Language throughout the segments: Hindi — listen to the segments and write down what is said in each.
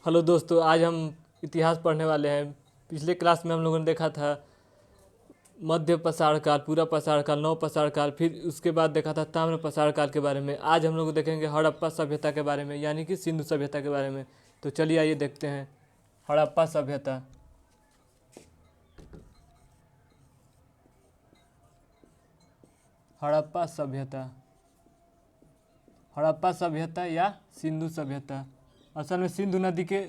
हेलो दोस्तों, आज हम इतिहास पढ़ने वाले हैं। पिछले क्लास में हम लोगों ने देखा था मध्य पाषाण काल, पूरा पाषाण काल, नव पाषाण काल, फिर उसके बाद देखा था ताम्र पाषाण काल के बारे में। आज हम लोग देखेंगे हड़प्पा सभ्यता के बारे में, यानी कि सिंधु सभ्यता के बारे में। तो चलिए आइए देखते हैं हड़प्पा सभ्यता। हड़प्पा सभ्यता, हड़प्पा सभ्यता या सिंधु सभ्यता। असल में सिंधु नदी के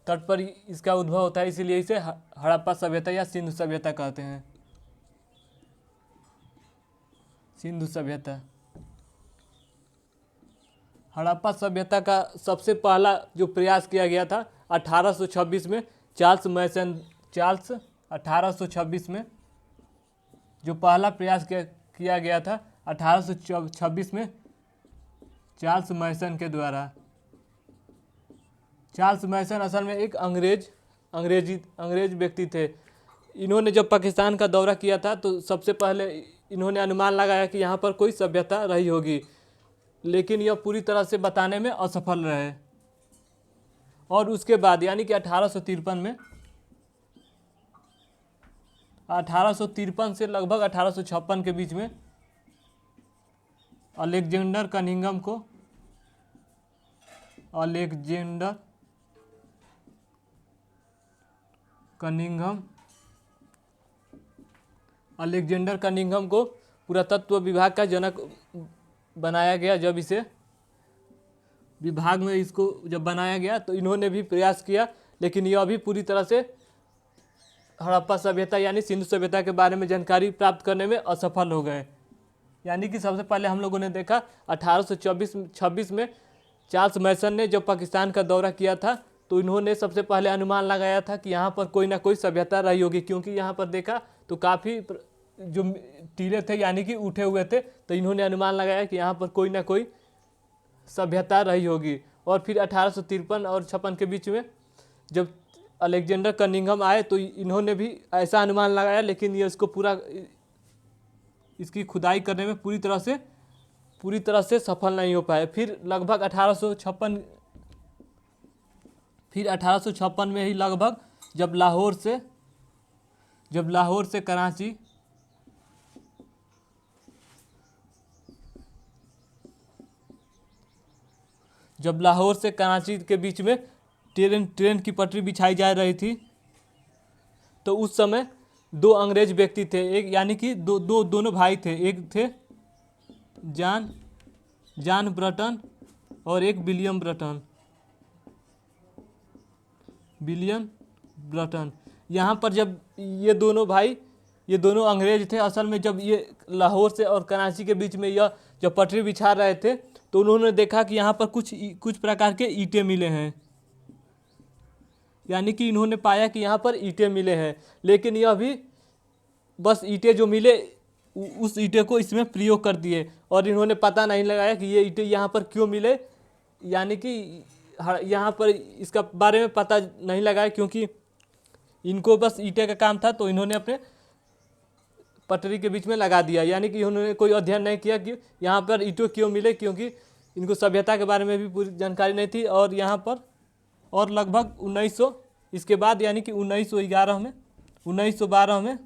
तट पर इसका उद्भव होता है, इसीलिए इसे हड़प्पा सभ्यता या सिंधु सभ्यता कहते हैं। सिंधु सभ्यता, हड़प्पा सभ्यता का सबसे पहला जो प्रयास किया गया था 1826 में चार्ल्स 1826 में जो पहला प्रयास किया गया था 1826 में चार्ल्स मैसन के द्वारा। चार्ल्स मैसन असल में एक अंग्रेज व्यक्ति थे। इन्होंने जब पाकिस्तान का दौरा किया था तो सबसे पहले इन्होंने अनुमान लगाया कि यहाँ पर कोई सभ्यता रही होगी, लेकिन यह पूरी तरह से बताने में असफल रहे। और उसके बाद यानी कि 1853 से लगभग 1856 के बीच में अलेक्जेंडर कनिंघम को पुरातत्व विभाग का जनक बनाया गया। जब इसे विभाग में इसको जब बनाया गया तो इन्होंने भी प्रयास किया, लेकिन यह भी पूरी तरह से हड़प्पा सभ्यता यानी सिंधु सभ्यता के बारे में जानकारी प्राप्त करने में असफल हो गए। यानी कि सबसे पहले हम लोगों ने देखा 1826 में चार्ल्स मैसन ने जब पाकिस्तान का दौरा किया था तो इन्होंने सबसे पहले अनुमान लगाया था कि यहाँ पर कोई ना कोई सभ्यता रही होगी, क्योंकि यहाँ पर देखा तो काफ़ी जो टीले थे यानी कि उठे हुए थे, तो इन्होंने अनुमान लगाया कि यहाँ पर कोई ना कोई सभ्यता रही होगी। और फिर 1853 और 56 के बीच में जब अलेक्जेंडर कनिंघम आए तो इन्होंने भी ऐसा अनुमान लगाया, लेकिन ये इसकी खुदाई करने में पूरी तरह से सफल नहीं हो पाए। फिर लगभग 1856 में ही लगभग जब लाहौर से कराची के बीच में ट्रेन की पटरी बिछाई जा रही थी, तो उस समय दो अंग्रेज व्यक्ति थे, एक यानी कि दोनों भाई थे। एक थे जॉन ब्रटन और एक विलियम ब्रटन। यहाँ पर जब ये दोनों अंग्रेज थे, असल में जब ये लाहौर से और कराची के बीच में यह जब पटरी बिछा रहे थे तो उन्होंने देखा कि यहाँ पर कुछ प्रकार के ईंटें मिले हैं। यानी कि इन्होंने पाया कि यहाँ पर ईंटें मिले हैं, लेकिन यह भी बस ईंटें जो मिले उस ईंटें को इसमें प्रयोग कर दिए और इन्होंने पता नहीं लगाया कि ये ईंटें यहाँ पर क्यों मिले। यानी कि यहाँ पर इसका बारे में पता नहीं लगाया, क्योंकि इनको बस ईंटें का काम था, तो इन्होंने अपने पटरी के बीच में लगा दिया। यानी कि उन्होंने कोई अध्ययन नहीं किया कि यहाँ पर ईंटें क्यों मिले, क्योंकि इनको सभ्यता के बारे में भी पूरी जानकारी नहीं थी। और यहाँ पर और लगभग 1900 इसके बाद यानी कि 1912 में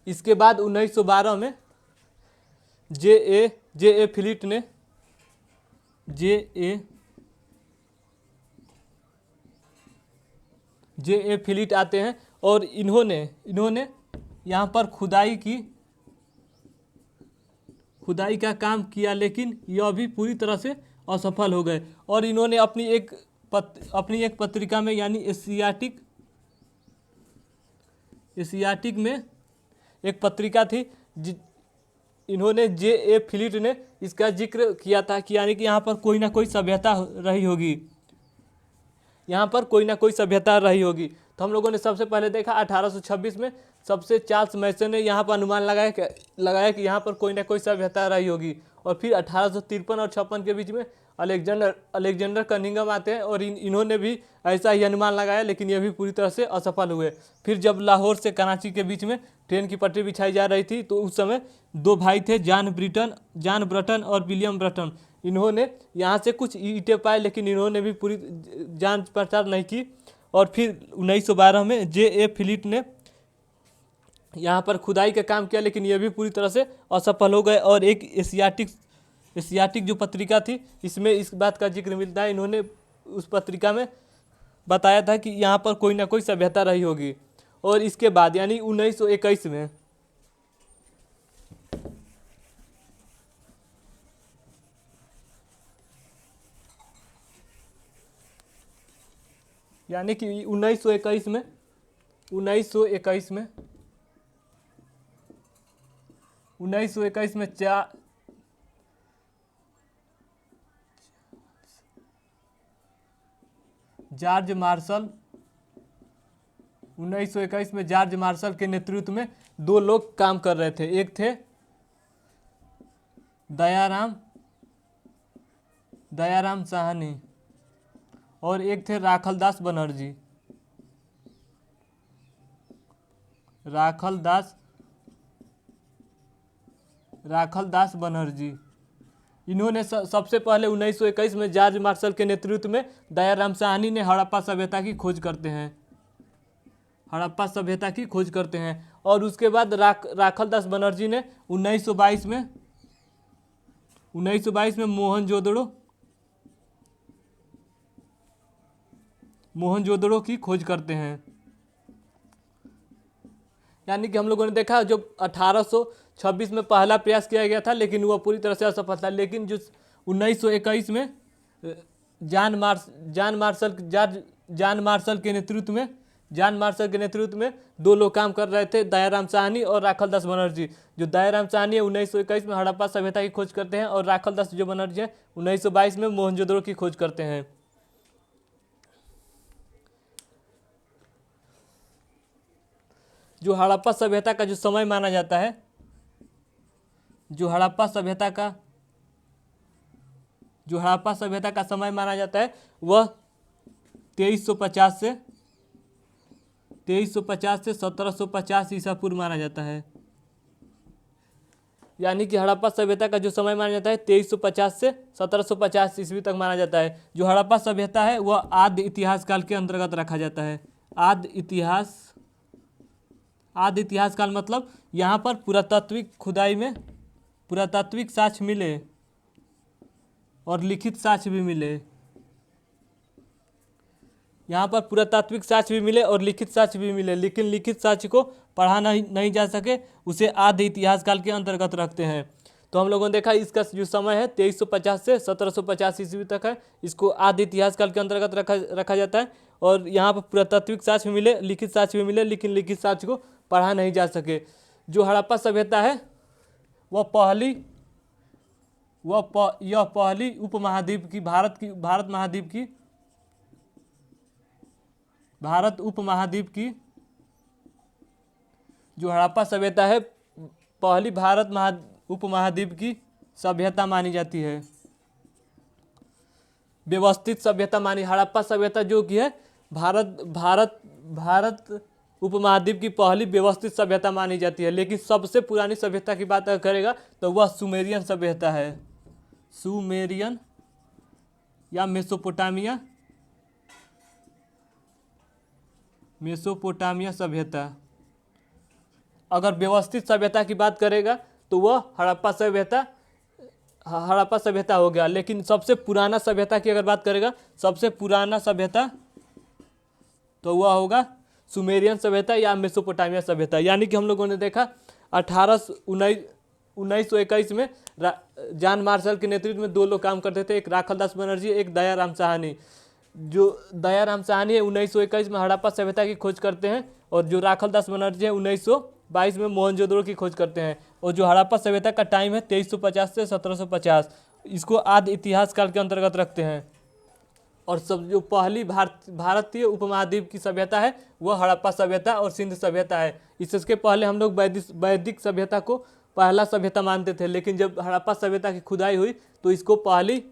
इसके बाद 1912 में जे ए फिलिट आते हैं और इन्होंने यहाँ पर खुदाई का काम किया, लेकिन यह भी पूरी तरह से असफल हो गए। और इन्होंने अपनी एक पत्रिका में यानी एशियाटिक में एक पत्रिका थी, इन्होंने जे ए फिलिट ने इसका जिक्र किया था कि यानी कि यहाँ पर कोई ना कोई सभ्यता रही होगी। तो हम लोगों ने सबसे पहले देखा 1826 में सबसे चार्ल्स मैसन ने यहाँ पर अनुमान लगाया कि यहाँ पर कोई ना कोई सभ्यता रही होगी। और फिर 1853 और 56 के बीच में अलेक्जेंडर कनिंघम आते हैं और इन्होंने भी ऐसा ही अनुमान लगाया, लेकिन ये भी पूरी तरह से असफल हुए। फिर जब लाहौर से कराची के बीच में ट्रेन की पटरी बिछाई जा रही थी तो उस समय दो भाई थे, जॉन ब्रटन और विलियम ब्रटन। इन्होंने यहाँ से कुछ ईंटें पाए, लेकिन इन्होंने भी पूरी जांच पड़ताल नहीं की। और फिर 1912 में J.A. फिलिप ने यहाँ पर खुदाई का काम किया, लेकिन यह भी पूरी तरह से असफल हो गए। और एक एशियाटिक जो पत्रिका थी, इसमें इस बात का जिक्र मिलता है, इन्होंने उस पत्रिका में बताया था कि यहाँ पर कोई ना कोई सभ्यता रही होगी। और इसके बाद यानी 1921 में यानी कि 1921 में 1921 में 1921 में जॉर्ज मार्शल 1921 में जॉर्ज मार्शल के नेतृत्व में दो लोग काम कर रहे थे। एक थे दयाराम साहनी और एक थे राखलदास बनर्जी। इन्होंने सबसे पहले 1921 में जॉर्ज मार्शल के नेतृत्व में दयाराम साहनी ने हड़प्पा सभ्यता की खोज करते हैं। और उसके बाद राखलदास बनर्जी ने 1922 में मोहनजोदड़ो की खोज करते हैं। यानी कि हम लोगों ने देखा जो 1826 में पहला प्रयास किया गया था, लेकिन वह पूरी तरह से असफल था। लेकिन जो 1921 में जॉन मार्शल के नेतृत्व में दो लोग काम कर रहे थे, दयाराम साहनी और राखलदास बनर्जी। जो दयाराम साहनी है 1921 में हड़प्पा सभ्यता की खोज करते हैं और राखलदास जो बनर्जी है 1922 में मोहनजोदड़ो की खोज करते हैं। जो हड़प्पा सभ्यता का जो समय माना जाता है, वह 2350 से 1750 ईसा पूर्व माना जाता है। यानी कि हड़प्पा सभ्यता का जो समय माना जाता है 2350 से 1750 ईस्वी तक माना जाता है। जो हड़प्पा सभ्यता है वह आद्य इतिहास काल के अंतर्गत रखा जाता है। आद्य इतिहास काल मतलब यहाँ पर पुरातात्विक खुदाई में पुरातात्विक साक्ष्य मिले और लिखित साक्ष्य भी मिले। यहाँ पर पुरातात्विक साक्ष्य भी मिले और लिखित साक्ष्य भी मिले, लेकिन लिखित साक्ष्य को पढ़ा नहीं जा सके, उसे आद्य इतिहास काल के अंतर्गत रखते हैं। तो हम लोगों ने देखा इसका जो समय है 2350 से 1750 ईस्वी तक है, इसको आद्य इतिहास काल के अंतर्गत रखा जाता है। और यहाँ पर पुरातात्विक साक्ष्य मिले, लिखित साक्ष्य भी मिले, लेकिन लिखित साक्ष्य को पढ़ा नहीं जा सके। जो हड़प्पा सभ्यता है वह पहली उपमहाद्वीप की भारत उपमहाद्वीप की जो हड़प्पा सभ्यता है पहली उपमहाद्वीप की सभ्यता मानी जाती है। व्यवस्थित सभ्यता मानी हड़प्पा सभ्यता जो कि है भारत उपमहाद्वीप की पहली व्यवस्थित सभ्यता मानी जाती है। लेकिन सबसे पुरानी सभ्यता की बात अगर करेगा तो वह सुमेरियन सभ्यता है। सुमेरियन या मेसोपोटामिया सभ्यता। अगर व्यवस्थित सभ्यता की बात करेगा तो वह हड़प्पा सभ्यता हो गया। लेकिन सबसे पुराना सभ्यता की अगर बात करेगा, सबसे पुराना सभ्यता तो वह होगा सुमेरियन सभ्यता या मेसोपोटामिया सभ्यता। यानी कि हम लोगों ने देखा 1921 में जॉन मार्शल के नेतृत्व में दो लोग काम करते थे, एक राखलदास बनर्जी, एक दयाराम साहनी। जो दयाराम साहनी है 1921 में हड़प्पा सभ्यता की खोज करते हैं और जो राखलदास बनर्जी है 1922 में मोहनजोदड़ो की खोज करते हैं। और जो हड़प्पा सभ्यता का टाइम है 2350 से 1750, इसको आद्य इतिहास काल के अंतर्गत रखते हैं। और सब जो पहली भारतीय उपमहाद्वीप की सभ्यता है वह हड़प्पा सभ्यता और सिंध सभ्यता है। इसके पहले हम लोग वैदिक सभ्यता को पहला सभ्यता मानते थे, लेकिन जब हड़प्पा सभ्यता की खुदाई हुई तो इसको पहली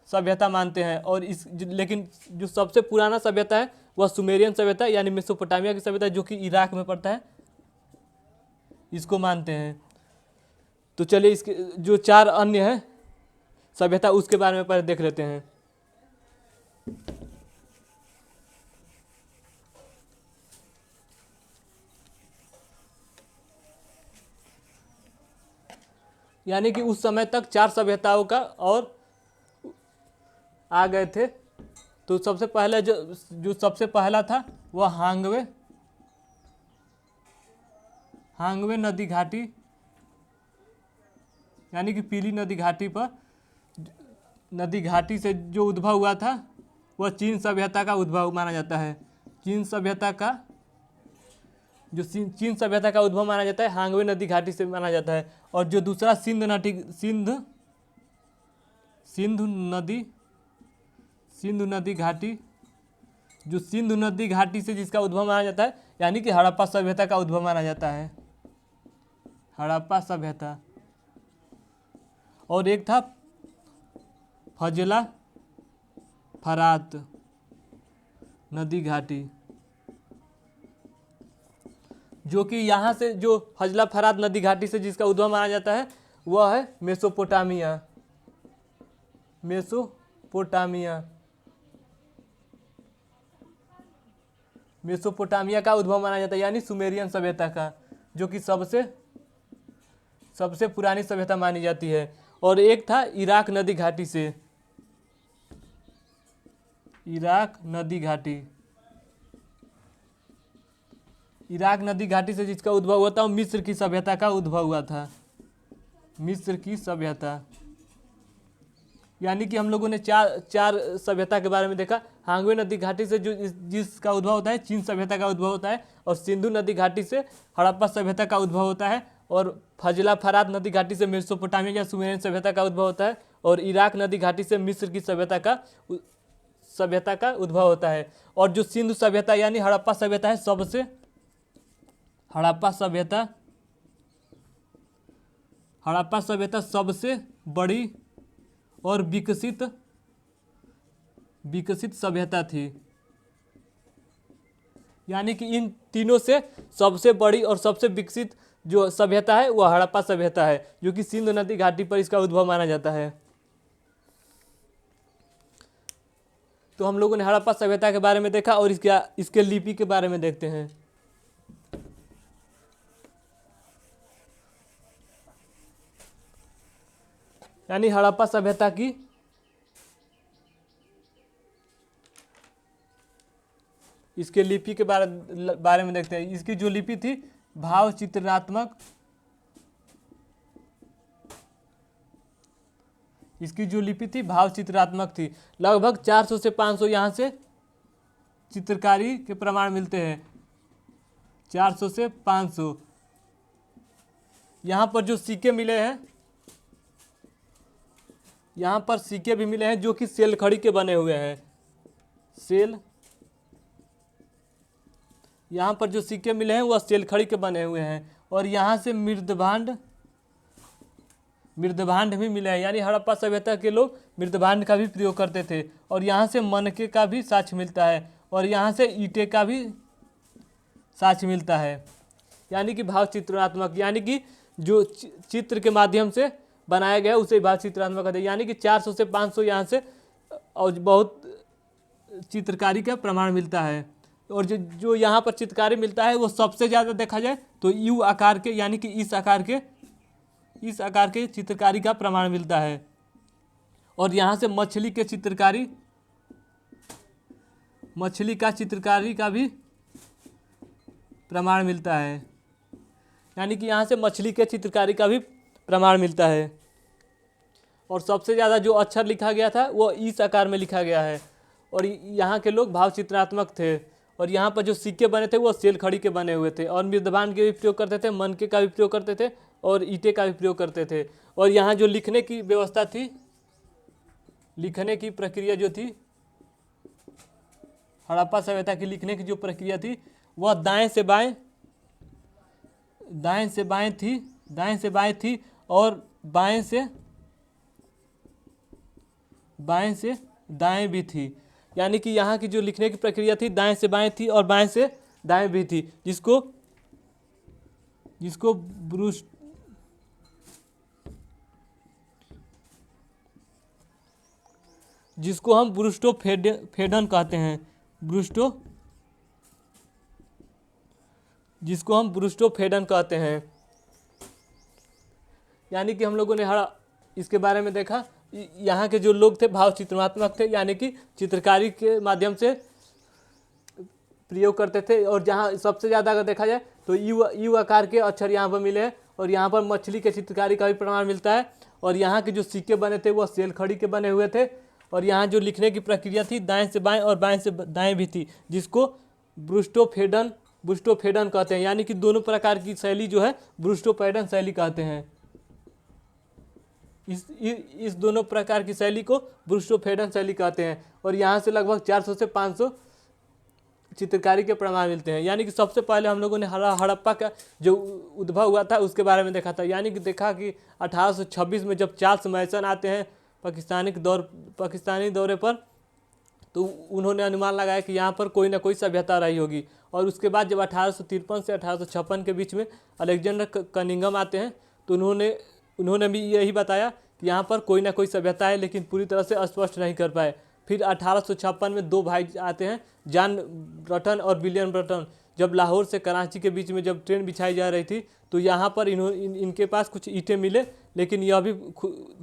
सभ्यता मानते हैं। और लेकिन जो सबसे पुराना सभ्यता है वह सुमेरियन सभ्यता यानी मेसोपोटामिया की सभ्यता, जो कि इराक में पड़ता है, इसको मानते हैं। तो चलिए इसके जो 4 अन्य है सभ्यता उसके बारे में पहले देख लेते हैं। यानी कि उस समय तक 4 सभ्यताओं का और आ गए थे। तो सबसे पहले जो सबसे पहला था वह हांगवे नदी घाटी यानी कि पीली नदी घाटी से जो उद्भव हुआ था वह चीन सभ्यता का उद्भव माना जाता है। चीन सभ्यता का उद्भव माना जाता है हांगवे नदी घाटी से माना जाता है। और जो दूसरा सिंधु नदी घाटी, जो सिंधु नदी घाटी से जिसका उद्भव माना जाता है यानी कि हड़प्पा सभ्यता का उद्भव माना जाता है, हड़प्पा सभ्यता। और एक था फजला फरात नदी घाटी, जो कि यहाँ से जो फजला फरात नदी घाटी से जिसका उद्भव माना जाता है वह है मेसोपोटामिया का उद्भव माना जाता है यानी सुमेरियन सभ्यता का, जो कि सबसे पुरानी सभ्यता मानी जाती है। और एक था इराक नदी घाटी से, इराक नदी घाटी से जिसका उद्भव हुआ था मिस्र की सभ्यता का उद्भव हुआ था, मिस्र की सभ्यता। यानी कि हम लोगों ने चार सभ्यता के बारे में देखा। हांगवे नदी घाटी से जो जिसका उद्भव होता है चीन सभ्यता का उद्भव होता है, और सिंधु नदी घाटी से हड़प्पा सभ्यता का उद्भव होता है, और फजला फरात नदी घाटी से मेसोपोटामिया या सुमेरियन सभ्यता का उद्भव होता है, और इराक नदी घाटी से मिस्र की सभ्यता का उद्भव होता है। और जो सिंधु सभ्यता यानी हड़प्पा सभ्यता है हड़प्पा सभ्यता सबसे बड़ी और विकसित सभ्यता थी। यानी कि इन तीनों से सबसे बड़ी और सबसे विकसित जो सभ्यता है वह हड़प्पा सभ्यता है, जो कि सिंधु नदी घाटी पर इसका उद्भव माना जाता है। तो हम लोगों ने हड़प्पा सभ्यता के बारे में देखा, और इसके लिपि के बारे में देखते हैं। यानी हड़प्पा सभ्यता की इसके लिपि के बारे में देखते हैं। इसकी जो लिपि थी भाव चित्रात्मक, थी। लगभग 400 से 500 यहाँ से चित्रकारी के प्रमाण मिलते हैं, 400 से 500। यहाँ पर जो सिक्के मिले हैं, यहाँ पर सिक्के भी मिले हैं जो कि सेल खड़ी के बने हुए हैं। यहाँ पर जो सिक्के मिले हैं वह सेल खड़ी के बने हुए हैं। और यहाँ से मृदभांड भी मिले हैं, यानी हड़प्पा सभ्यता के लोग मृदभांड का भी प्रयोग करते थे। और यहाँ से मनके का भी साक्ष्य मिलता है, और यहाँ से ईंटे का भी साक्ष्य मिलता है। यानी कि भाव चित्रात्मक, यानी कि जो चित्र के माध्यम से बनाया गया उसे भाव चित्रात्मक कहते हैं। यानी कि 400 से 500 यहाँ से और बहुत चित्रकारी का प्रमाण मिलता है। और जो यहाँ पर चित्रकारी मिलता है वो सबसे ज़्यादा देखा जाए तो यू आकार के, यानी कि इस आकार के चित्रकारी का प्रमाण मिलता है। और यहाँ से मछली का चित्रकारी का भी प्रमाण मिलता है। यानी कि यहाँ से मछली के चित्रकारी का भी प्रमाण मिलता है। और सबसे ज़्यादा जो अक्षर लिखा गया था वो इस आकार में लिखा गया है। और यहाँ के लोग भाव चित्रात्मक थे। और यहाँ पर जो सिक्के बने थे वो सेल खड़ी के बने हुए थे, और मृदभांड के भी प्रयोग करते थे, मनके का भी प्रयोग करते थे, और ईंटे का भी प्रयोग करते थे। और यहाँ जो लिखने की व्यवस्था थी, लिखने की प्रक्रिया जो थी, हड़प्पा सभ्यता की लिखने की जो प्रक्रिया थी वह दाएं से बाएं थी। दाएं से बाएं थी और बाएं से दाएं भी थी। यानी कि यहाँ की जो लिखने की प्रक्रिया थी दाएं से बाएं थी और बाएं से दाएं भी थी, जिसको ब्रूस जिसको हम ब्रूस्टोफेडन कहते हैं, जिसको हम ब्रूस्टोफेडन कहते हैं। यानी कि हम लोगों ने इसके बारे में देखा, यहाँ के जो लोग थे भाव चित्रणात्मक थे, यानी कि चित्रकारी के माध्यम से प्रयोग करते थे। और जहाँ सबसे ज़्यादा अगर देखा जाए तो यू आकार के अक्षर यहाँ पर मिले हैं, और यहाँ पर मछली के चित्रकारी का भी प्रमाण मिलता है। और यहाँ के जो सिक्के बने थे वह सेल खड़ी के बने हुए थे। और यहाँ जो लिखने की प्रक्रिया थी दाएं से बाएं और बाएं से दाएं भी थी, जिसको ब्रूस्टोफेडन कहते हैं। यानी कि दोनों प्रकार की शैली जो है ब्रूस्टोफेडन शैली कहते हैं। इस दोनों प्रकार की शैली को ब्रूस्टोफेडन शैली कहते हैं। और यहाँ से लगभग 400 से 500 चित्रकारी के प्रमाण मिलते हैं। यानी कि सबसे पहले हम लोगों ने हड़प्पा का जो उद्भव हुआ था उसके बारे में देखा था। यानी कि देखा कि 1826 में जब चार्ल्स मैसन आते हैं पाकिस्तानी दौरे पर, तो उन्होंने अनुमान लगाया कि यहाँ पर कोई ना कोई सभ्यता रही होगी। और उसके बाद जब 1853 से 1856 के बीच में अलेक्जेंडर कनिंघम आते हैं, तो उन्होंने भी यही बताया कि यहाँ पर कोई ना कोई सभ्यता है, लेकिन पूरी तरह से स्पष्ट नहीं कर पाए। फिर 1856 में दो भाई आते हैं, जॉन ब्रटन और विलियम ब्रटन। जब लाहौर से कराची के बीच में जब ट्रेन बिछाई जा रही थी, तो यहाँ पर इनके पास कुछ ईंटें मिले, लेकिन यह भी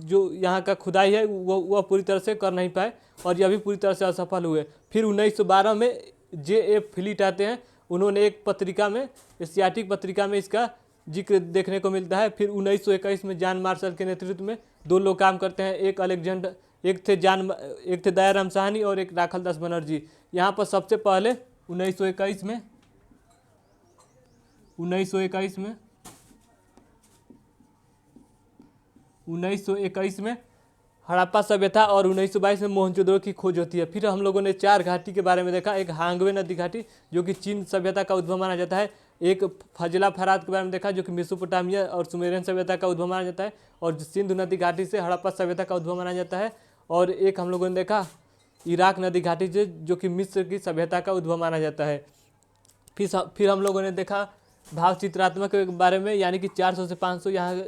जो यहाँ का खुदाई है वह पूरी तरह से कर नहीं पाए, और यह भी पूरी तरह से असफल हुए। फिर 1912 में J.F. फिलिट आते हैं। उन्होंने एक पत्रिका में, एशियाटिक पत्रिका में इसका जिक्र देखने को मिलता है। फिर 1921 में जॉन मार्शल के नेतृत्व में दो लोग काम करते हैं, एक थे दयाराम साहनी और एक राखल दास बनर्जी। यहाँ पर सबसे पहले 1921 में हड़प्पा सभ्यता और 1922 में मोहनजोदड़ो की खोज होती है। फिर हम लोगों ने 4 घाटी के बारे में देखा। एक हांगवे नदी घाटी जो कि चीन सभ्यता का उद्भव माना जाता है। एक फजला फरात के बारे में देखा जो कि मेसोपोटामिया और सुमेरियन सभ्यता का उद्भव माना जाता है। और सिंधु नदी घाटी से हड़प्पा सभ्यता का उद्भव माना जाता है। और एक हम लोगों ने देखा इराक नदी घाटी से, जो कि मिस्र की सभ्यता का उद्भव माना जाता है। फिर हम लोगों ने देखा भाव चित्रात्मक के बारे में, यानी कि 400 से 500 यहाँ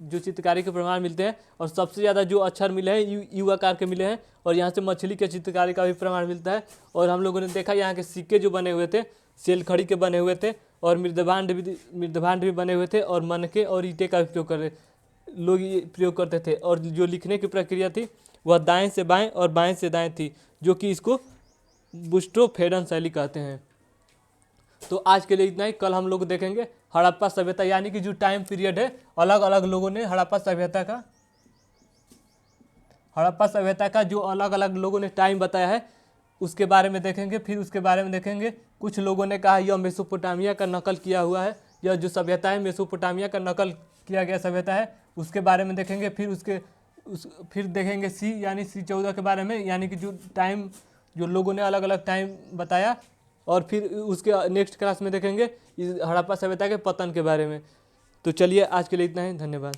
जो चित्रकारी के प्रमाण मिलते हैं। और सबसे ज़्यादा जो अक्षर मिले हैं यू आकार के मिले हैं, और यहाँ से मछली के चित्रकारी का भी प्रमाण मिलता है। और हम लोगों ने देखा यहाँ के सिक्के जो बने हुए थे सेल खड़ी के बने हुए थे, और मृदभांड भी बने हुए थे, और मनके और ईंटे का लोग प्रयोग करते थे। और जो लिखने की प्रक्रिया थी वह दाएं से बाएं और बाएं से दाएं थी, जो कि इसको ब्रूस्टोफेडन शैली कहते हैं। तो आज के लिए इतना ही। कल हम लोग देखेंगे हड़प्पा सभ्यता, यानी कि जो टाइम पीरियड है, अलग अलग लोगों ने हड़प्पा सभ्यता का जो अलग अलग लोगों ने टाइम बताया है उसके बारे में देखेंगे। फिर उसके बारे में देखेंगे कुछ लोगों ने कहा यह मेसोपोटामिया का नकल किया हुआ है, यह जो सभ्यता है मेसोपोटामिया का नकल किया गया सभ्यता है, उसके बारे में देखेंगे। फिर देखेंगे यानी C14 के बारे में, यानी कि जो टाइम जो लोगों ने अलग अलग टाइम बताया। और फिर उसके नेक्स्ट क्लास में देखेंगे हड़प्पा सभ्यता के पतन के बारे में। तो चलिए आज के लिए इतना ही, धन्यवाद।